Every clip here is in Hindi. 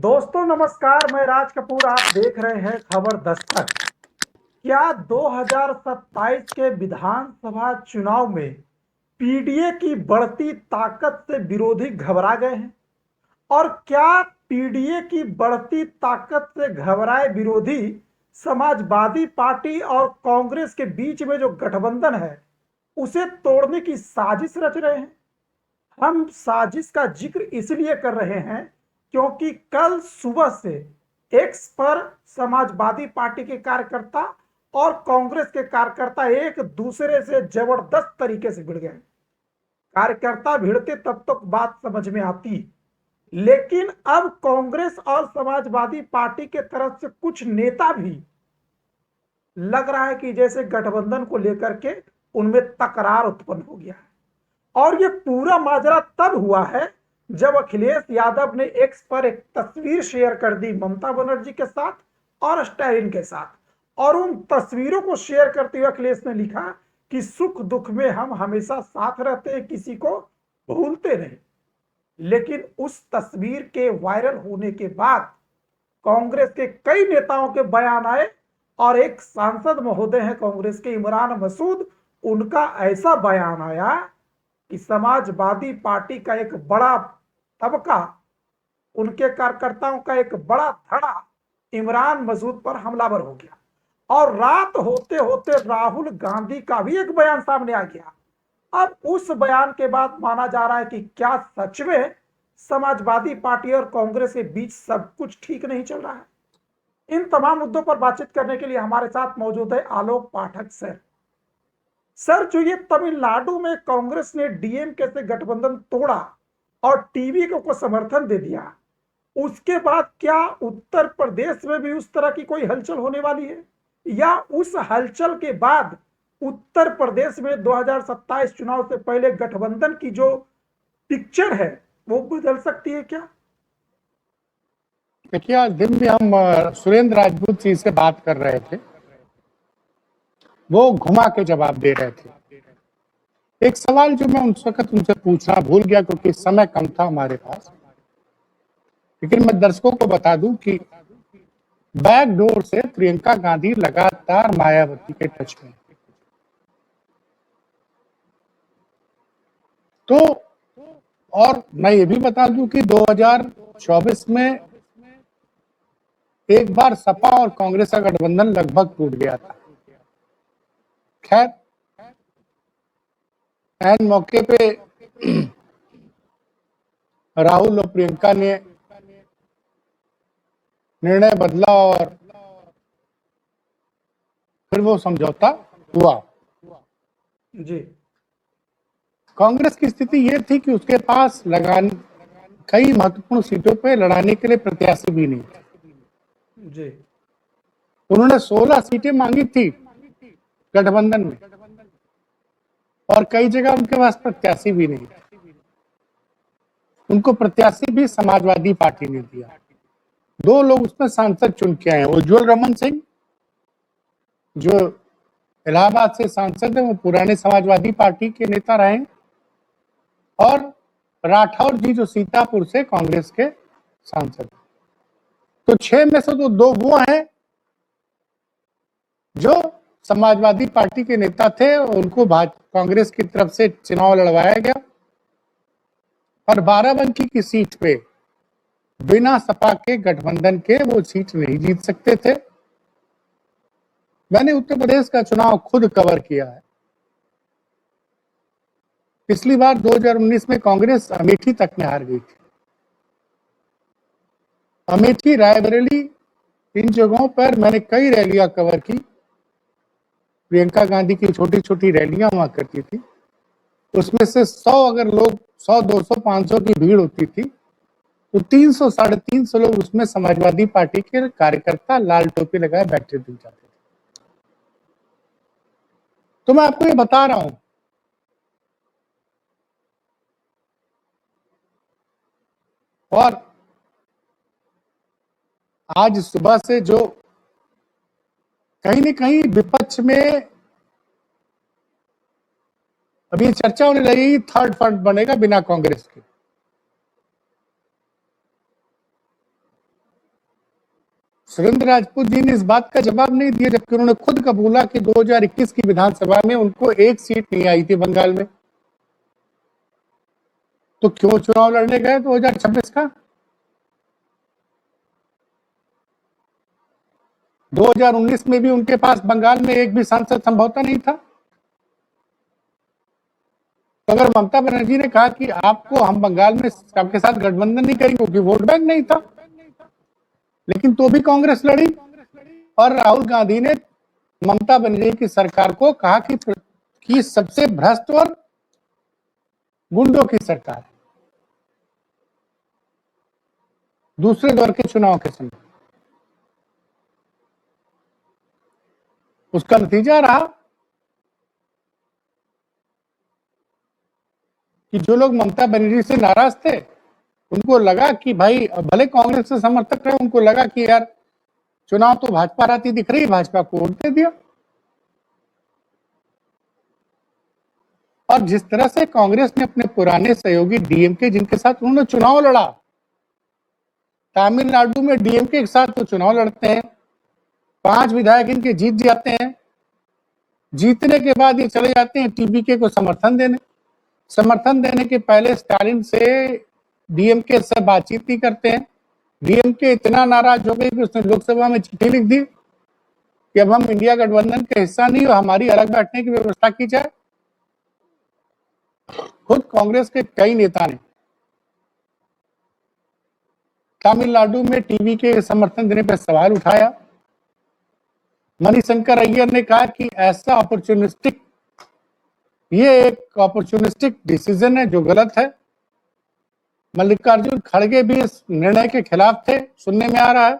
दोस्तों नमस्कार, मैं राज कपूर। आप देख रहे हैं खबर दस्तक। क्या 2027 के विधानसभा चुनाव में पीडीए की बढ़ती ताकत से विरोधी घबरा गए हैं? और क्या पीडीए की बढ़ती ताकत से घबराए विरोधी समाजवादी पार्टी और कांग्रेस के बीच में जो गठबंधन है उसे तोड़ने की साजिश रच रहे हैं? हम साजिश का जिक्र इसलिए कर रहे हैं क्योंकि कल सुबह से एक्स पर समाजवादी पार्टी के कार्यकर्ता और कांग्रेस के कार्यकर्ता एक दूसरे से जबरदस्त तरीके से भिड़ गए। कार्यकर्ता भिड़ते तब तक बात समझ में आती, लेकिन अब कांग्रेस और समाजवादी पार्टी के तरफ से कुछ नेता भी लग रहा है कि जैसे गठबंधन को लेकर के उनमें तकरार उत्पन्न हो गया है। और ये पूरा माजरा तब हुआ है जब अखिलेश यादव ने एक्स पर एक तस्वीर शेयर कर दी ममता बनर्जी के साथ और स्टैलिन के साथ, और उन तस्वीरों को शेयर करते हुए अखिलेश ने लिखा कि सुख दुख में हम हमेशा साथ रहते हैं, किसी को भूलते नहीं। लेकिन उस तस्वीर के वायरल होने के बाद कांग्रेस के कई नेताओं के बयान आए और एक सांसद महोदय हैं कांग्रेस के, इमरान मसूद, उनका ऐसा बयान आया कि समाजवादी पार्टी का एक बड़ा तबका, उनके कार्यकर्ताओं का एक बड़ा धड़ा इमरान मसूद पर हमलावर हो गया। और रात होते होते राहुल गांधी का भी एक बयान सामने आ गया। अब उस बयान के बाद माना जा रहा है कि क्या सच में समाजवादी पार्टी और कांग्रेस के बीच सब कुछ ठीक नहीं चल रहा है। इन तमाम मुद्दों पर बातचीत करने के लिए हमारे साथ मौजूद है आलोक पाठक सर। सर, जो ये तमिलनाडु में कांग्रेस ने डीएमके से गठबंधन तोड़ा और टीवी को समर्थन दे दिया, उसके बाद क्या उत्तर प्रदेश में भी उस तरह की कोई हलचल होने वाली है, या उस हलचल के बाद उत्तर प्रदेश में 2027 चुनाव से पहले गठबंधन की जो पिक्चर है वो बदल सकती है क्या? देखिए, आज दिन में हम सुरेंद्र राजपूत जी से बात कर रहे थे, वो घुमा के जवाब दे रहे थे। एक सवाल जो मैं उस वक्त उनसे पूछना भूल गया क्योंकि समय कम था हमारे पास, लेकिन मैं दर्शकों को बता दूं कि बैकडोर से प्रियंका गांधी लगातार मायावती के टच में। तो और मैं ये भी बता दूं कि 2024 में एक बार सपा और कांग्रेस का गठबंधन लगभग टूट गया था। खैर, ऐन मौके पे राहुल और प्रियंका ने निर्णय बदला और फिर वो समझौता हुआ। जी, कांग्रेस की स्थिति ये थी कि उसके पास कई महत्वपूर्ण सीटों पे लड़ाने के लिए प्रत्याशी भी नहीं थे। जी, उन्होंने 16 सीटें मांगी थी गठबंधन में और कई जगह उनके पास प्रत्याशी भी नहीं थे। उनको प्रत्याशी भी समाजवादी पार्टी ने दिया। 2 लोग उसमें सांसद चुन के आए, उज्जवल रमन सिंह जो इलाहाबाद से सांसद है, वो पुराने समाजवादी पार्टी के नेता रहे, और राठौर जी जो सीतापुर से कांग्रेस के सांसद। तो 6 में से तो 2 वो हैं जो समाजवादी पार्टी के नेता थे, उनको कांग्रेस की तरफ से चुनाव लड़वाया गया और बाराबंकी की सीट पे बिना सपा के गठबंधन के वो सीट नहीं जीत सकते थे। मैंने उत्तर प्रदेश का चुनाव खुद कवर किया है। पिछली बार 2019 में कांग्रेस अमेठी तक में हार गई थी। अमेठी, रायबरेली, इन जगहों पर मैंने कई रैलियां कवर की। प्रियंका गांधी की छोटी छोटी रैलियां हुआ करती थी, उसमें से 100 अगर लोग 100, 200, 500 की भीड़ होती थी तो 300, 350 लोग उसमें समाजवादी पार्टी के कार्यकर्ता लाल टोपी लगाए बैठे दिख जाते थे। तो मैं आपको ये बता रहा हूं, और आज सुबह से जो कहीं न कहीं विपक्ष में अभी चर्चा होने लगी, थर्ड फ्रंट बनेगा बिना कांग्रेस के। सुरेंद्र राजपूत जी ने इस बात का जवाब नहीं दिया, जबकि उन्होंने खुद कबूला कि 2021 की विधानसभा में उनको एक सीट नहीं आई थी बंगाल में। तो क्यों चुनाव लड़ने गए 2026 का? 2019 में भी उनके पास बंगाल में एक भी सांसद संभवतः नहीं था। तो अगर ममता बनर्जी ने कहा कि आपको हम बंगाल में आपके साथ गठबंधन नहीं करेंगे क्योंकि वोट बैंक नहीं था, लेकिन तो भी कांग्रेस लड़ी और राहुल गांधी ने ममता बनर्जी की सरकार को कहा कि सबसे भ्रष्ट और गुंडों की सरकार है, दूसरे दौर के चुनाव के समय। उसका नतीजा रहा कि जो लोग ममता बनर्जी से नाराज थे, उनको लगा कि भाई भले कांग्रेस से समर्थक रहे, उनको लगा कि यार चुनाव तो भाजपा आती दिख रही, भाजपा को वोट दे दिया। और जिस तरह से कांग्रेस ने अपने पुराने सहयोगी डीएमके, जिनके साथ उन्होंने चुनाव लड़ा, तमिलनाडु में डीएमके के साथ तो चुनाव लड़ते हैं, 5 विधायक इनके जीत जाते हैं, जीतने के बाद ये चले जाते हैं टीबीके को समर्थन देने के पहले स्टालिन से डीएमके से बातचीत नहीं करते हैं। डीएमके इतना नाराज हो गई कि उसने लोकसभा में चिट्ठी लिख दी कि अब हम इंडिया गठबंधन का हिस्सा नहीं, हमारी अलग बैठने की व्यवस्था की जाए। खुद कांग्रेस के कई नेता ने तमिलनाडु में टीबीके के समर्थन देने पर सवाल उठाया। मणिशंकर अय्यर ने कहा कि ऐसा ये एक अपॉर्चुनिस्टिक डिसीजन है जो गलत है। मल्लिकार्जुन खड़गे भी इस निर्णय के खिलाफ थे, सुनने में आ रहा है।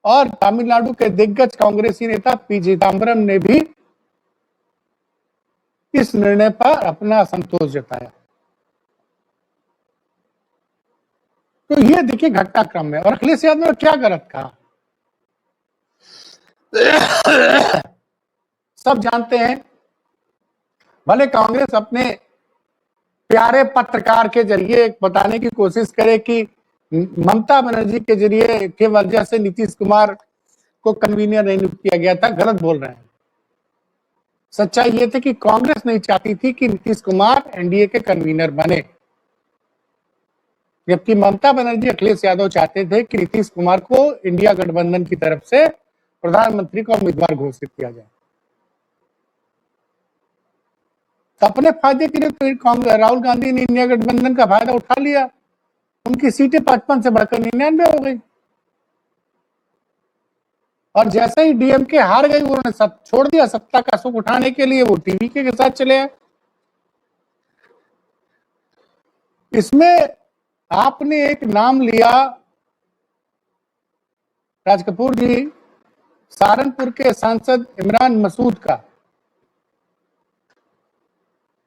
और तमिलनाडु के दिग्गज कांग्रेसी नेता पी चिदम्बरम ने भी इस निर्णय पर अपना असंतोष जताया। तो ये देखिए घटनाक्रम में। और अखिलेश यादव ने क्या गलत कहा सब जानते हैं। भले कांग्रेस अपने प्यारे पत्रकार के जरिए बताने की कोशिश करे कि ममता बनर्जी के जरिए के वजह से नीतीश कुमार को कन्वीनर नहीं नियुक्त किया गया था, गलत बोल रहे हैं। सच्चाई ये थी कि कांग्रेस नहीं चाहती थी कि नीतीश कुमार एनडीए के कन्वीनर बने, जबकि ममता बनर्जी अखिलेश यादव चाहते थे कि नीतीश कुमार को इंडिया गठबंधन की तरफ से प्रधानमंत्री का उम्मीदवार घोषित किया जाए। अपने फायदे के लिए तो राहुल गांधी ने इंडिया गठबंधन का फायदा उठा लिया, उनकी सीटें 55 से बढ़कर 99 हो गई। और जैसे ही डीएमके हार गई, उन्होंने सब छोड़ दिया, सत्ता का सुख उठाने के लिए वो टीवीके के साथ चले आए। इसमें आपने एक नाम लिया, राज कपूर जी, सहारनपुर के सांसद इमरान मसूद का।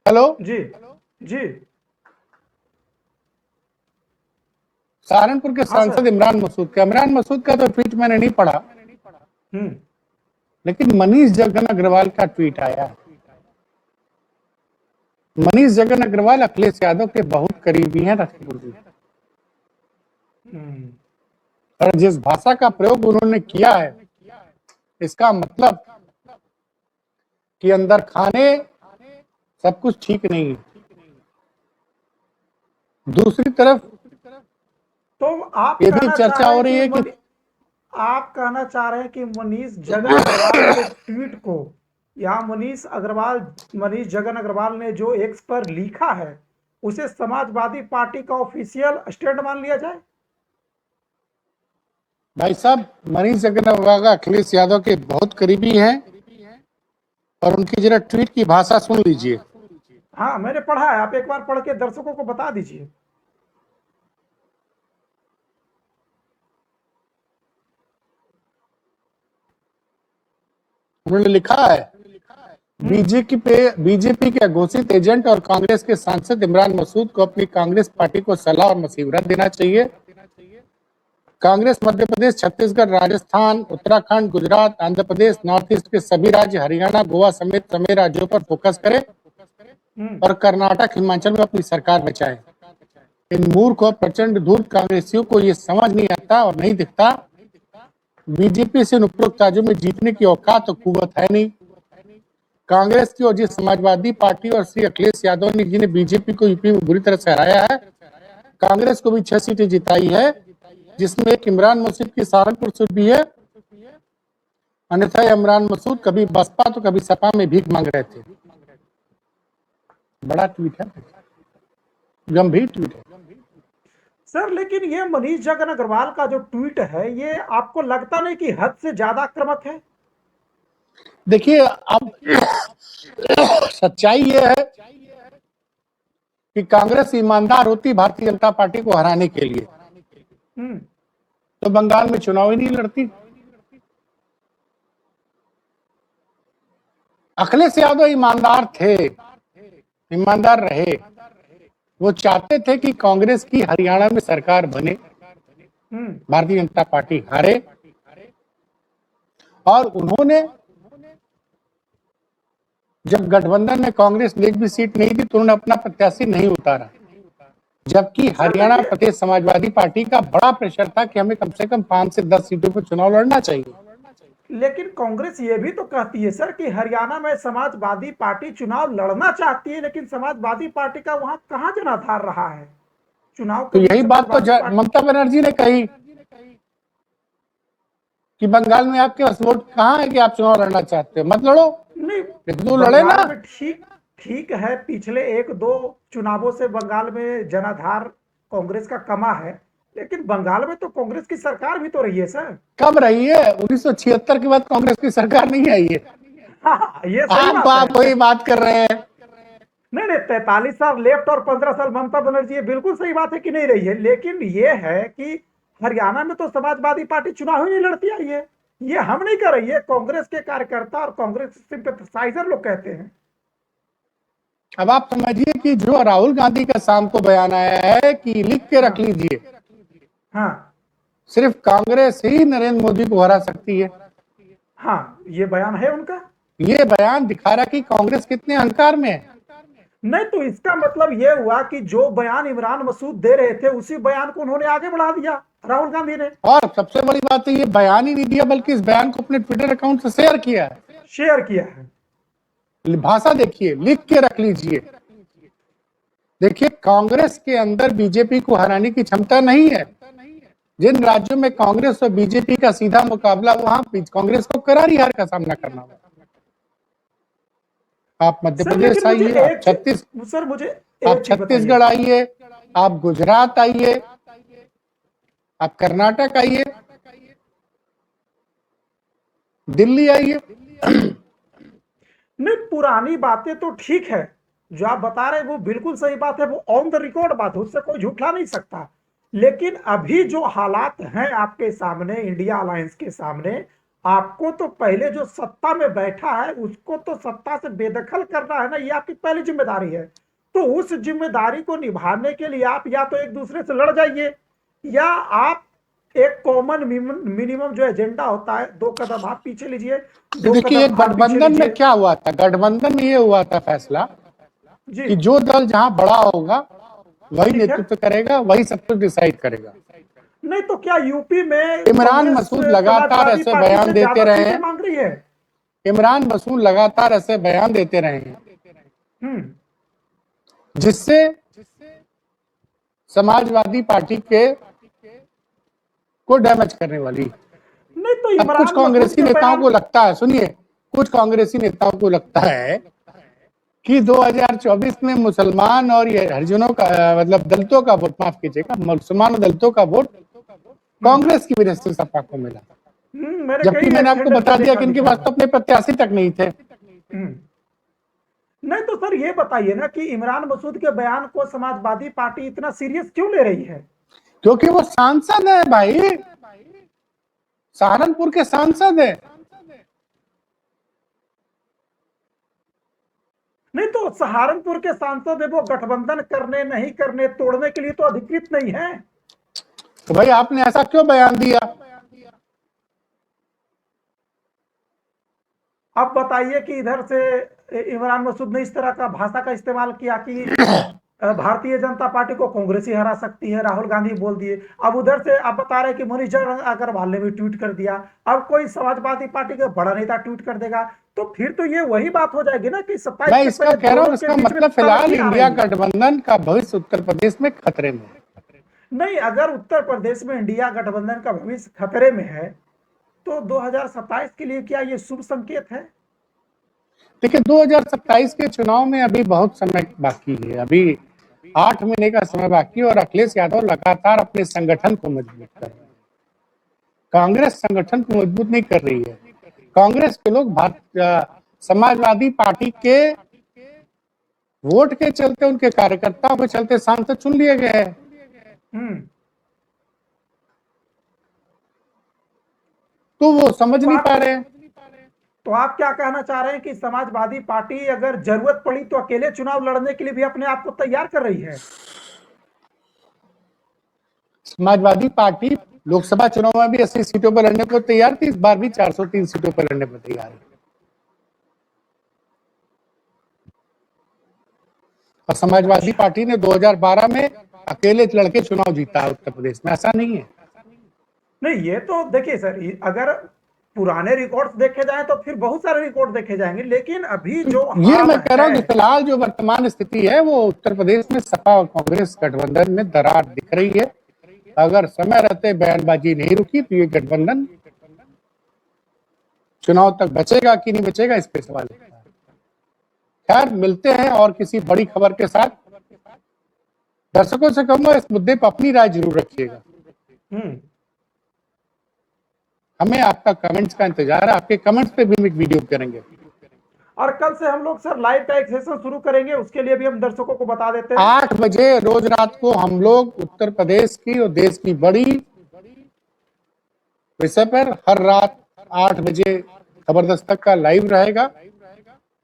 हेलो जी जी, सहारनपुर के सांसद इमरान मसूद का तो ट्वीट मैंने नहीं पढ़ा, लेकिन मनीष जगन अग्रवाल का ट्वीट आया। मनीष जगन अग्रवाल अखिलेश यादव के बहुत करीबी हैं राजकपूर जी। और जिस भाषा का प्रयोग उन्होंने किया है, इसका मतलब कि अंदर खाने सब कुछ ठीक नहीं है। दूसरी तरफ तो आप ये भी चर्चा हो रही है कि आप कहना चाह रहे हैं कि मनीष जगन अग्रवाल के ट्वीट को, या मनीष जगन अग्रवाल ने जो एक्स पर लिखा है, उसे समाजवादी पार्टी का ऑफिशियल स्टैंड मान लिया जाए? भाई साहब, मनीष जगन अग्रवाल अखिलेश यादव के बहुत करीबी हैं, और उनकी जरा ट्वीट की भाषा सुन लीजिए। हाँ, मैंने पढ़ा है, आप एक बार पढ़ के दर्शकों को बता दीजिए। उन्होंने लिखा है, बीजेपी के घोषित एजेंट और कांग्रेस के सांसद इमरान मसूद को अपनी कांग्रेस पार्टी को सलाह और मशवरा देना चाहिए। कांग्रेस मध्य प्रदेश, छत्तीसगढ़, राजस्थान, उत्तराखंड, गुजरात, आंध्र प्रदेश, नॉर्थ ईस्ट के सभी राज्य, हरियाणा, गोवा समेत सभी राज्यों पर फोकस करे और कर्नाटक, हिमाचल में अपनी सरकार बचाए। इन मूर्ख और प्रचंड धूर्त कांग्रेसियों को ये समझ नहीं आता और नहीं दिखता बीजेपी से इन उपरोक्त राज्यों में जीतने की औकात और कुव्वत है नहीं। कांग्रेस की और जिस समाजवादी पार्टी और श्री अखिलेश यादव ने जिन्हें बीजेपी को यूपी में बुरी तरह से हराया है, कांग्रेस को भी 6 सीटें जिताई है, जिसमें एक इमरान मसूद की सहारनपुर सीट भी है। अन्यथा इमरान मसूद कभी बसपा तो कभी सपा में भीख मांग रहे थे। बड़ा ट्वीट है, गंभीर ट्वीट है। सर लेकिन ये मनीष जगन अग्रवाल का जो ट्वीट है, ये आपको लगता नहीं कि हद से ज्यादा आक्रामक है? देखिए, अब सच्चाई ये है कि कांग्रेस ईमानदार होती भारतीय जनता पार्टी को हराने के लिए तो बंगाल में चुनाव ही नहीं लड़ती। अखिलेश यादव ईमानदार थे, ईमानदार रहे। वो चाहते थे कि कांग्रेस की हरियाणा में सरकार बने, भारतीय जनता पार्टी हारे, और उन्होंने जब गठबंधन में कांग्रेस ने एक भी सीट नहीं दी तो उन्होंने अपना प्रत्याशी नहीं उतारा, जबकि हरियाणा प्रदेश समाजवादी पार्टी का बड़ा प्रेशर था कि हमें कम से कम 5 से 10 सीटों पर चुनाव लड़ना चाहिए। लेकिन कांग्रेस ये भी तो कहती है सर कि हरियाणा में समाजवादी पार्टी चुनाव लड़ना चाहती है, लेकिन समाजवादी पार्टी का वहां कहां जनाधार रहा है चुनाव तो के लिए? यही बात तो ममता बनर्जी ने कही कि बंगाल में आपके पास वोट कहाँ है कि आप चुनाव लड़ना चाहते हो, मत लड़ो। नहीं, तो लड़े ना। ठीक ठीक है, पिछले 1-2 चुनावों से बंगाल में जनाधार कांग्रेस का कमा है, लेकिन बंगाल में तो कांग्रेस की सरकार भी तो रही है सर। कब रही है? 1976 के बाद कांग्रेस की सरकार नहीं आई है। हाँ, ये सही बात है। आप वही बात कर रहे हैं। नहीं नहीं, 43 साल लेफ्ट और 15 साल ममता बनर्जी, ये बिल्कुल सही बात है कि नहीं रही है, लेकिन ये है कि हरियाणा में तो समाजवादी पार्टी चुनाव ही नहीं लड़ती आई है। ये हम नहीं कर रही है, कांग्रेस के कार्यकर्ता और कांग्रेस सिंपैथाइजर लोग कहते हैं। अब आप समझिए कि जो राहुल गांधी का शाम को बयान आया है कि लिख के रख लीजिए, हाँ, सिर्फ कांग्रेस ही नरेंद्र मोदी को हरा सकती है। हाँ, ये बयान है उनका। ये बयान दिखा रहा कि कांग्रेस कितने अहंकार में है। नहीं तो इसका मतलब ये हुआ कि जो बयान इमरान मसूद दे रहे थे उसी बयान को उन्होंने आगे बढ़ा दिया राहुल गांधी ने। और सबसे बड़ी बात है, ये बयान ही नहीं दिया बल्कि इस बयान को अपने ट्विटर अकाउंट से शेयर किया है। भाषा देखिए, लिख के रख लीजिए। देखिए, कांग्रेस के अंदर बीजेपी को हराने की क्षमता नहीं है। जिन राज्यों में कांग्रेस और बीजेपी का सीधा मुकाबला, वहां कांग्रेस को करारी हार का सामना करना होगा। आप मध्य प्रदेश आइए, आप छत्तीसगढ़ आइए, आप गुजरात आइए, आप कर्नाटक आइए, दिल्ली आइए। नहीं, पुरानी बातें तो ठीक है, जो आप बता रहे हैं वो बिल्कुल सही बात है, वो ऑन द रिकॉर्ड बात है, उससे कोई झूठा नहीं सकता। लेकिन अभी जो हालात हैं आपके सामने, इंडिया अलायंस के सामने, आपको तो पहले जो सत्ता में बैठा है उसको तो सत्ता से बेदखल करना है ना, ये आपकी पहली जिम्मेदारी है। तो उस जिम्मेदारी को निभाने के लिए आप या तो एक दूसरे से लड़ जाइए, या आप एक कॉमन मिनिमम जो एजेंडा होता है, 2 कदम आप पीछे लीजिए। देखिए, गठबंधन में क्या हुआ था? गठबंधन में ये हुआ था फैसला कि जो दल जहां बड़ा होगा वही नेतृत्व करेगा, वही सब कुछ डिसाइड करेगा। नहीं तो क्या यूपी में इमरान मसूद लगातार ऐसे बयान देते रहे हैं, मांग रही है? इमरान मसूद लगातार ऐसे बयान देते रहे हैं जिससे समाजवादी पार्टी के को डैमेज करने वाली। नहीं तो कुछ कांग्रेसी नेताओं को लगता है, सुनिए, कुछ कांग्रेसी नेताओं को लगता है कि 2024 में मुसलमान और ये हरिजनों का, मतलब दलितों का वोट, माफ कीजिएगा, मुसलमान और दलितों का वोट कांग्रेस की वजह से सपा को मिला, जबकि मैंने आपको बता दिया कि इनके पास तो अपने प्रत्याशी तक नहीं थे। नहीं तो सर ये बताइए ना कि इमरान मसूद के बयान को समाजवादी पार्टी इतना सीरियस क्यों ले रही है? क्योंकि वो सांसद है भाई, सहारनपुर के सांसद है। नहीं तो सहारनपुर के सांसद है, वो गठबंधन करने नहीं करने, तोड़ने के लिए तो अधिकृत नहीं है। तो भाई आपने ऐसा क्यों बयान दिया? अब बताइए कि इधर से इमरान मसूद ने इस तरह का भाषा का इस्तेमाल किया कि भारतीय जनता पार्टी को कांग्रेस ही हरा सकती है, राहुल गांधी बोल दिए। अब उधर से आप बता रहे हैं कि मनीष अग्रवाल ने भी ट्वीट कर दिया, अब कोई समाजवादी पार्टी का बड़ा नेता ट्वीट कर देगा, तो फिर तो ये वही बात हो जाएगी ना कि 27 मैं से इसका पहले कह रहा हूँ, दोनों के इसका बीच में मतलब फिलहाल तलखी आ इंडिया रही है। गठबंधन का भविष्य उत्तर प्रदेश में खतरे में है। नहीं, अगर उत्तर प्रदेश में इंडिया गठबंधन का भविष्य खतरे में है तो 2027 के लिए क्या ये शुभ संकेत है? देखिए, 2027 के चुनाव में अभी बहुत समय बाकी है, अभी 8 महीने का समय बाकी है और अखिलेश यादव लगातार अपने संगठन को मजबूत कर रहे हैं। कांग्रेस संगठन को मजबूत नहीं कर रही है। कांग्रेस के लोग समाजवादी पार्टी के वोट के चलते, उनके कार्यकर्ताओं के चलते सांसद चुन लिए गए हैं। तो वो समझ नहीं पा रहे हैं। तो आप क्या कहना चाह रहे हैं कि समाजवादी पार्टी अगर जरूरत पड़ी तो अकेले चुनाव लड़ने के लिए भी अपने आप को तैयार कर रही है? समाजवादी पार्टी लोकसभा चुनाव में भी 80 सीटों पर लड़ने को तैयार थी, इस बार भी 403 सीटों पर लड़ने को तैयार है। और समाजवादी पार्टी ने 2012 में अकेले लड़के चुनाव जीता है उत्तर प्रदेश में, ऐसा नहीं है। नहीं, ये तो देखिए सर, अगर पुराने रिकॉर्ड्स देखे जाएं तो फिर बहुत सारे रिकॉर्ड देखे जाएंगे, लेकिन अभी जो ये मैं कह रहा हूं कि फिलहाल जो वर्तमान स्थिति है वो उत्तर प्रदेश में सपा और कांग्रेस गठबंधन में दरार दिख रही है। अगर समय रहते बयानबाजी नहीं रुकी तो ये गठबंधन चुनाव तक बचेगा कि नहीं बचेगा, इस पे सवाल है। खैर, मिलते हैं और किसी बड़ी खबर के साथ। दर्शकों से कहूंगा इस मुद्दे पर अपनी राय जरूर रखिएगा। हमें आपका कमेंट्स का इंतजार है, आपके कमेंट्स पे भी हम एक वीडियो करेंगे। और कल से हम लोग सर लाइव का एक सेशन शुरू करेंगे, उसके लिए भी हम दर्शकों को बता देते हैं 8 बजे रोज रात को हम लोग उत्तर प्रदेश की और देश की बड़ी विषय पर हर रात 8 बजे खबर दस्तक का लाइव रहेगा।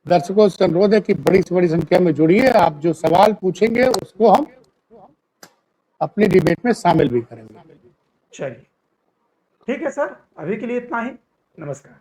दर्शकों से अनुरोध है कि बड़ी से बड़ी संख्या में जुड़िए। आप जो सवाल पूछेंगे उसको हम अपनी डिबेट में शामिल भी करेंगे। चलिए, ठीक है सर, अभी के लिए इतना ही। नमस्कार।